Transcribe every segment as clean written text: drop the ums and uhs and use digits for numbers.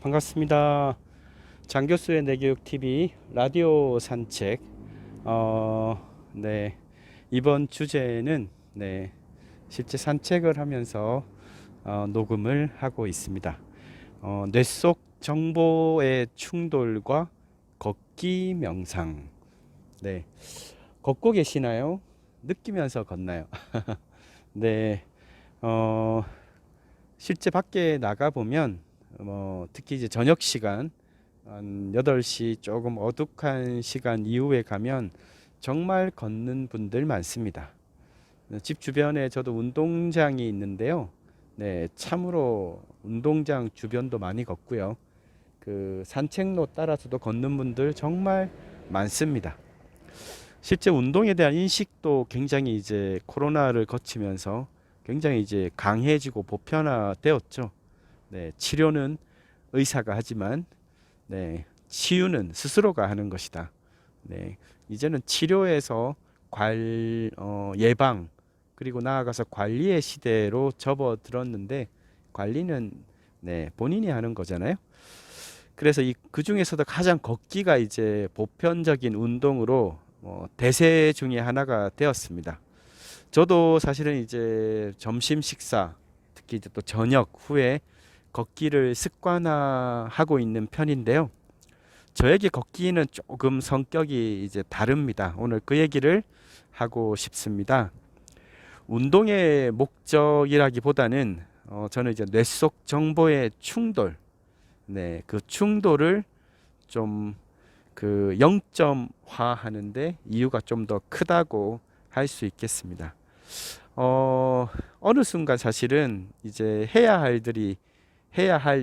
반갑습니다. 장교수의 내교육 TV 라디오 산책. 네. 이번 주제는 실제 산책을 하면서 녹음을 하고 있습니다. 뇌 속 정보의 충돌과 걷기 명상. 네. 걷고 계시나요? 느끼면서 걷나요? 네. 어, 실제 밖에 나가 보면 특히 이제 저녁 시간 한 8시 조금 어둑한 시간 이후에 가면 정말 걷는 분들 많습니다. 집 주변에 저도 운동장이 있는데요. 네, 참으로 운동장 주변도 많이 걷고요. 그 산책로 따라서도 걷는 분들 정말 많습니다. 실제 운동에 대한 인식도 굉장히 이제 코로나를 거치면서 굉장히 이제 강해지고 보편화되었죠. 네, 치료는 의사가 하지만 치유는 스스로가 하는 것이다. 이제는 치료에서 예방 그리고 나아가서 관리의 시대로 접어들었는데 관리는 본인이 하는 거잖아요. 그래서 그 중에서도 가장 걷기가 이제 보편적인 운동으로 대세 중에 하나가 되었습니다. 저도 사실은 이제 점심 식사 특히 이제 또 저녁 후에 걷기를 습관화하고 있는 편인데요. 저에게 걷기는 조금 성격이 이제 다릅니다. 오늘 그 얘기를 하고 싶습니다. 운동의 목적이라기보다는 저는 이제 뇌 속 정보의 충돌, 그 충돌을 좀 그 0점화하는데 이유가 좀 더 크다고 할 수 있겠습니다. 어느 순간 사실은 이제 해야 할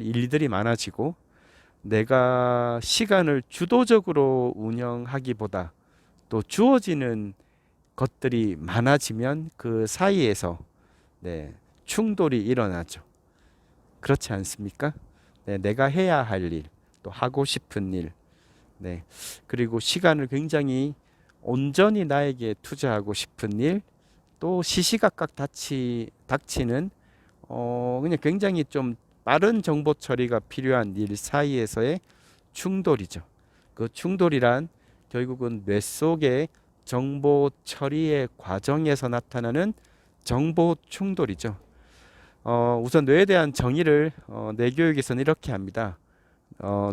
일들이 많아지고 내가 시간을 주도적으로 운영하기보다 또 주어지는 것들이 많아지면 그 사이에서 충돌이 일어나죠. 그렇지 않습니까? 내가 해야 할 일, 또 하고 싶은 일, 그리고 시간을 굉장히 온전히 나에게 투자하고 싶은 일, 또 시시각각 닥치는 그냥 굉장히 좀 빠른 정보 처리가 필요한 일 사이에서의 충돌이죠. 그 충돌이란 결국은 뇌 속의 정보 처리의 과정에서 나타나는 정보 충돌이죠. 우선 뇌에 대한 정의를 뇌 교육에서는 이렇게 합니다.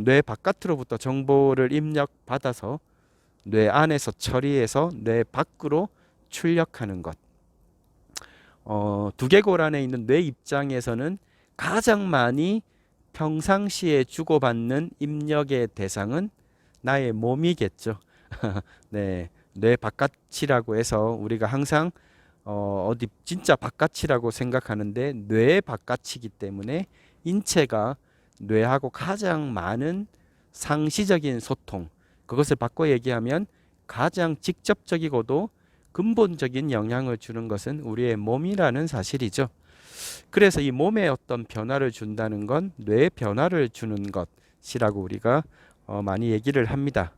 뇌 바깥으로부터 정보를 입력받아서 뇌 안에서 처리해서 뇌 밖으로 출력하는 것. 두개골 안에 있는 뇌 입장에서는 가장 많이 평상시에 주고받는 입력의 대상은 나의 몸이겠죠. 뇌 바깥이라고 해서 우리가 항상 어디 진짜 바깥이라고 생각하는데 뇌 바깥이기 때문에 인체가 뇌하고 가장 많은 상시적인 소통, 그것을 바꿔 얘기하면 가장 직접적이고도 근본적인 영향을 주는 것은 우리의 몸이라는 사실이죠. 그래서 이 몸에 어떤 변화를 준다는 건 뇌에 변화를 주는 것이라고 우리가 많이 얘기를 합니다.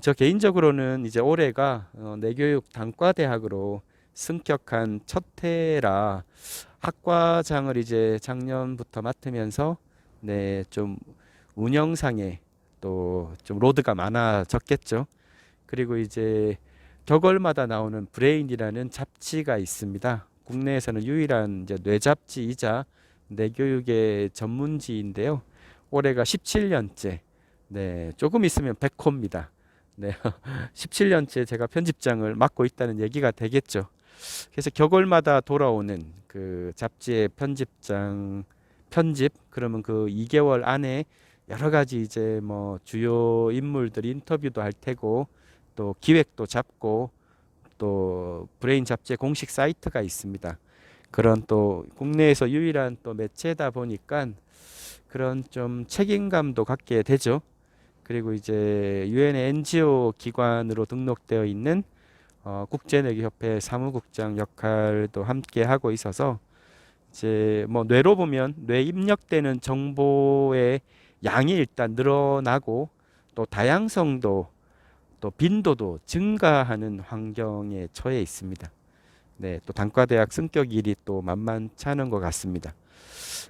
저 개인적으로는 이제 올해가 뇌교육 단과대학으로 승격한 첫 해라 학과장을 이제 작년부터 맡으면서 좀 운영상에 또 좀 로드가 많아졌겠죠. 그리고 이제 격월마다 나오는 브레인이라는 잡지가 있습니다. 국내에서는 유일한 이제 뇌 잡지이자 뇌교육의 전문지인데요. 올해가 17년째. 조금 있으면 100호입니다. 17년째 제가 편집장을 맡고 있다는 얘기가 되겠죠. 그래서 격월마다 돌아오는 그 잡지의 편집 그러면 그 2개월 안에 여러 가지 이제 뭐 주요 인물들 인터뷰도 할 테고 또 기획도 잡고 또 브레인 잡지의 공식 사이트가 있습니다. 그런 또 국내에서 유일한 또 매체다 보니까 그런 좀 책임감도 갖게 되죠. 그리고 이제 유엔의 NGO 기관으로 등록되어 있는 국제뇌교협회 사무국장 역할도 함께 하고 있어서 이제 뭐 뇌로 보면 뇌 입력되는 정보의 양이 일단 늘어나고 또 다양성도 또 빈도도 증가하는 환경에 처해 있습니다. 또 단과대학 승격일이 또 만만치 않은 것 같습니다.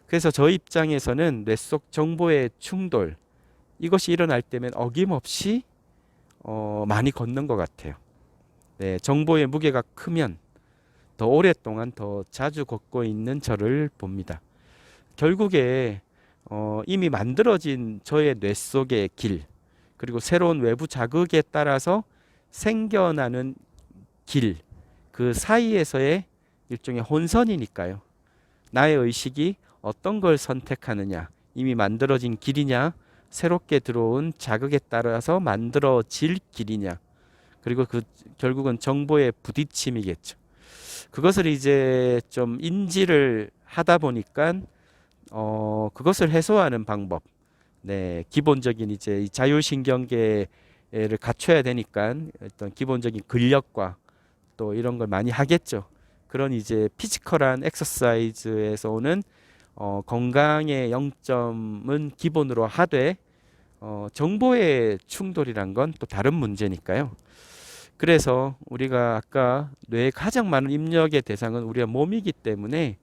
그래서 저 입장에서는 뇌 속 정보의 충돌 이것이 일어날 때면 어김없이 많이 걷는 것 같아요. 네, 정보의 무게가 크면 더 오랫동안 더 자주 걷고 있는 저를 봅니다. 결국에 이미 만들어진 저의 뇌 속의 길, 그리고 새로운 외부 자극에 따라서 생겨나는 길, 그 사이에서의 일종의 혼선이니까요. 나의 의식이 어떤 걸 선택하느냐, 이미 만들어진 길이냐, 새롭게 들어온 자극에 따라서 만들어질 길이냐, 그리고 그 결국은 정보의 부딪힘이겠죠. 그것을 이제 좀 인지를 하다 보니까 그것을 해소하는 방법, 네, 기본적인 이제 이 자율신경계를 갖춰야 되니까 어떤 기본적인 근력과 또 이런 걸 많이 하겠죠. 그런 이제 피지컬한 엑서사이즈에서 오는 건강의 영점은 기본으로 하되 정보의 충돌이란 건 또 다른 문제니까요. 그래서 우리가 아까 뇌의 가장 많은 입력의 대상은 우리의 몸이기 때문에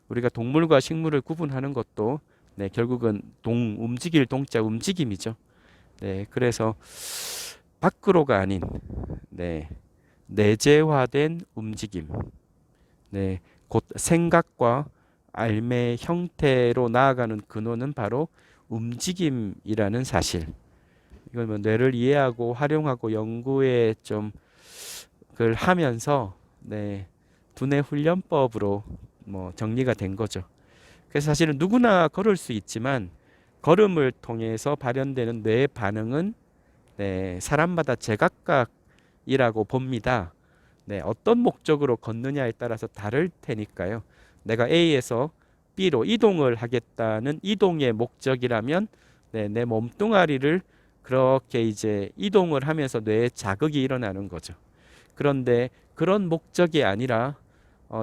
우리가 동물과 식물을 구분하는 것도 네, 결국은 움직일 동자 움직임이죠. 네, 그래서 밖으로가 아닌 네, 내재화된 움직임, 네, 곧 생각과 삶의 형태로 나아가는 근원은 바로 움직임이라는 사실. 이걸 뭐 뇌를 이해하고 활용하고 연구에 좀 그걸 하면서 네, 두뇌 훈련법으로 뭐 정리가 된 거죠. 그래서 사실은 누구나 걸을 수 있지만 걸음을 통해서 발현되는 뇌의 반응은 네, 사람마다 제각각이라고 봅니다. 네, 어떤 목적으로 걷느냐에 따라서 다를 테니까요. 내가 A에서 B로 이동을 하겠다는 이동의 목적이라면 네, 내 몸뚱아리를 그렇게 이제 이동을 하면서 뇌에 자극이 일어나는 거죠. 그런데 그런 목적이 아니라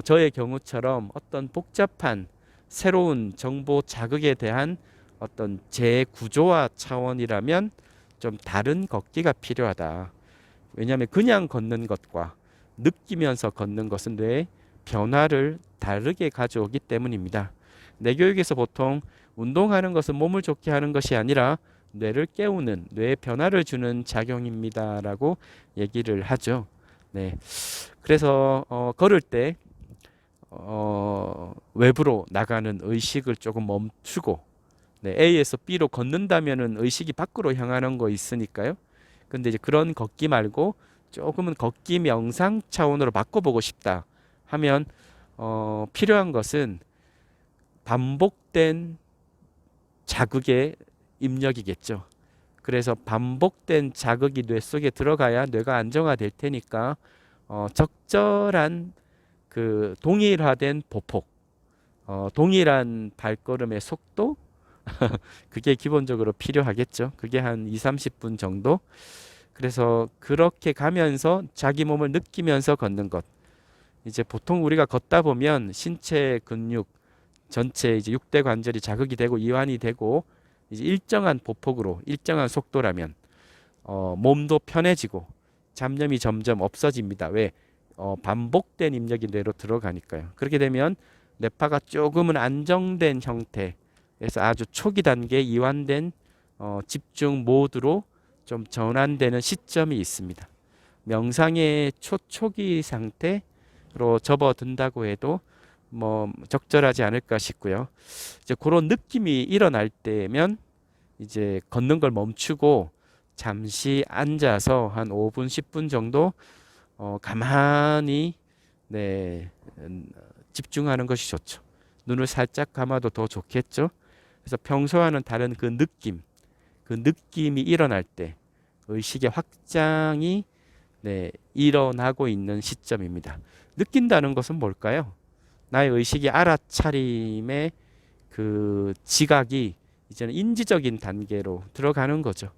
저의 경우처럼 어떤 복잡한 새로운 정보 자극에 대한 어떤 재구조화 차원이라면 좀 다른 걷기가 필요하다. 왜냐하면 그냥 걷는 것과 느끼면서 걷는 것은 뇌의 변화를 다르게 가져오기 때문입니다. 뇌교육에서 보통 운동하는 것은 몸을 좋게 하는 것이 아니라 뇌를 깨우는, 뇌에 변화를 주는 작용입니다라고 얘기를 하죠. 네. 그래서 걸을 때 외부로 나가는 의식을 조금 멈추고 네, A에서 B로 걷는다면은 의식이 밖으로 향하는 거 있으니까요. 근데 이제 그런 걷기 말고 조금은 걷기 명상 차원으로 바꿔보고 싶다 하면 필요한 것은 반복된 자극의 입력이겠죠. 그래서 반복된 자극이 뇌 속에 들어가야 뇌가 안정화될 테니까 적절한 그 동일화된 보폭, 동일한 발걸음의 속도 그게 기본적으로 필요하겠죠. 그게 한 2, 30분 정도. 그래서 그렇게 가면서 자기 몸을 느끼면서 걷는 것. 이제 보통 우리가 걷다 보면 신체 근육 전체 이제 6대 관절이 자극이 되고 이완이 되고 이제 일정한 보폭으로 일정한 속도라면 몸도 편해지고 잡념이 점점 없어집니다. 왜? 반복된 입력이 뇌로 들어가니까요. 그렇게 되면 뇌파가 조금은 안정된 형태에서 아주 초기 단계 이완된 집중 모드로 좀 전환되는 시점이 있습니다. 명상의 초초기 상태로 접어든다고 해도 뭐 적절하지 않을까 싶고요. 이제 그런 느낌이 일어날 때면 이제 걷는 걸 멈추고 잠시 앉아서 한 5분, 10분 정도 가만히 네, 집중하는 것이 좋죠. 눈을 살짝 감아도 더 좋겠죠. 그래서 평소와는 다른 그 느낌이 일어날 때 의식의 확장이 네, 일어나고 있는 시점입니다. 느낀다는 것은 뭘까요? 나의 의식이 알아차림의 그 지각이 이제는 인지적인 단계로 들어가는 거죠.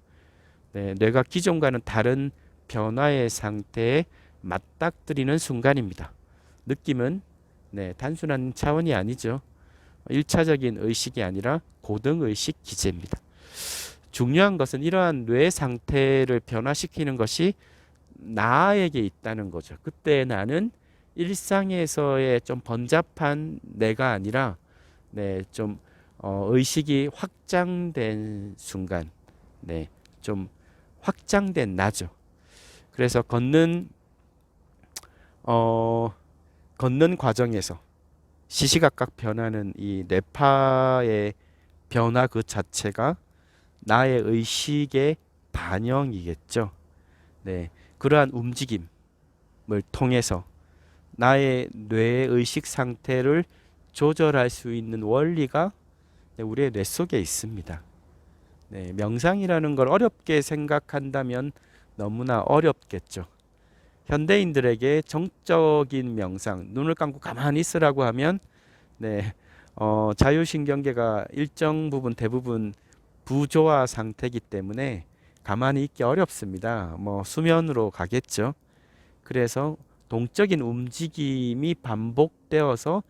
네, 뇌가 기존과는 다른 변화의 상태에 맞닥뜨리는 순간입니다. 느낌은 네, 단순한 차원이 아니죠. 1차적인 의식이 아니라 고등의식 기제입니다. 중요한 것은 이러한 뇌 상태를 변화시키는 것이 나에게 있다는 거죠. 그때 나는 일상에서의 좀 번잡한 내가 아니라 네, 좀 의식이 확장된 순간, 네, 좀 확장된 나죠. 그래서 어, 걷는 과정에서 시시각각 변하는 이 뇌파의 변화 그 자체가 나의 의식의 반영이겠죠. 네, 그러한 움직임을 통해서 나의 뇌의 의식 상태를 조절할 수 있는 원리가 우리의 뇌 속에 있습니다. 네, 명상이라는 걸 어렵게 생각한다면 너무나 어렵겠죠. 현대인들에게 정적인 명상, 눈을 감고 가만히 있으라고 하면 네, 자율신경계가 일정 부분 대부분 부조화 상태이기 때문에 가만히 있기 어렵습니다. 뭐 수면으로 가겠죠. 그래서 동적인 움직임이 반복되어서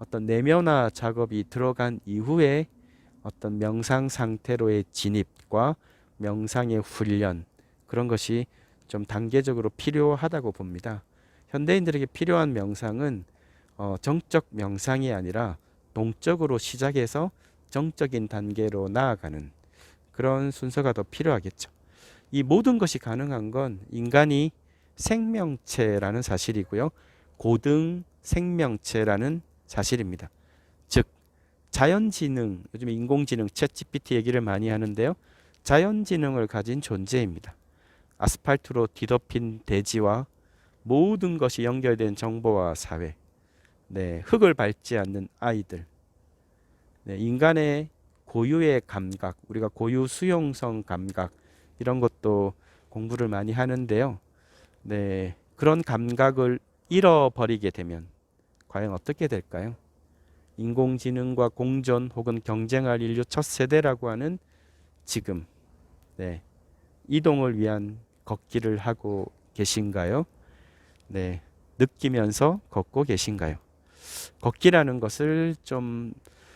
어떤 내면화 작업이 들어간 이후에 어떤 명상 상태로의 진입과 명상의 훈련, 그런 것이 좀 단계적으로 필요하다고 봅니다. 현대인들에게 필요한 명상은 정적 명상이 아니라 동적으로 시작해서 정적인 단계로 나아가는 그런 순서가 더 필요하겠죠. 이 모든 것이 가능한 건 인간이 생명체라는 사실이고요. 고등 생명체라는 사실입니다. 즉 자연지능, 요즘 인공지능 챗GPT 얘기를 많이 하는데요. 자연지능을 가진 존재입니다. 아스팔트로 뒤덮인 대지와 모든 것이 연결된 정보화 사회, 네, 흙을 밟지 않는 아이들, 네, 인간의 고유의 감각, 우리가 고유 수용성 감각, 이런 것도 공부를 많이 하는데요. 네, 그런 감각을 잃어버리게 되면 과연 어떻게 될까요? 인공지능과 공존 혹은 경쟁할 인류 첫 세대라고 하는 지금, 네, 이동을 위한 걷기를 하고 계신가요? 네, 느끼면서 걷고 계신가요? 걷기라는 것을 좀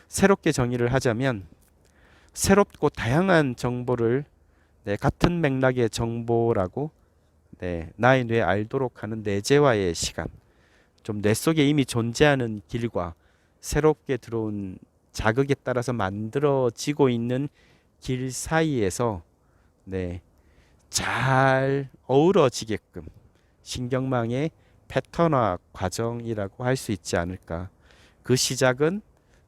새롭게 정의를 하자면 새롭고 다양한 정보를, 네, 같은 맥락의 정보라고, 네, 나의 뇌에 알도록 하는 내재화의 시간, 좀 뇌 속에 이미 존재하는 길과 새롭게 들어온 자극에 따라서 만들어지고 있는 길 사이에서, 네, 잘 어우러지게끔 신경망의 패턴화 과정이라고 할 수 있지 않을까. 그 시작은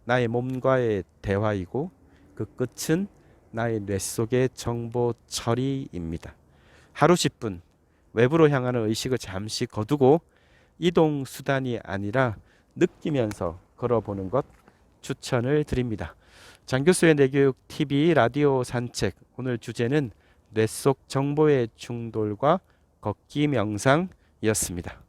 나의 몸과의 대화이고 그 끝은 나의 뇌 속의 정보 처리입니다. 하루 10분 외부로 향하는 의식을 잠시 거두고 이동 수단이 아니라 느끼면서 걸어보는 것 추천을 드립니다. 장교수의 뇌교육 TV 라디오 산책, 오늘 주제는 뇌 속 정보의 충돌과 걷기 명상이었습니다.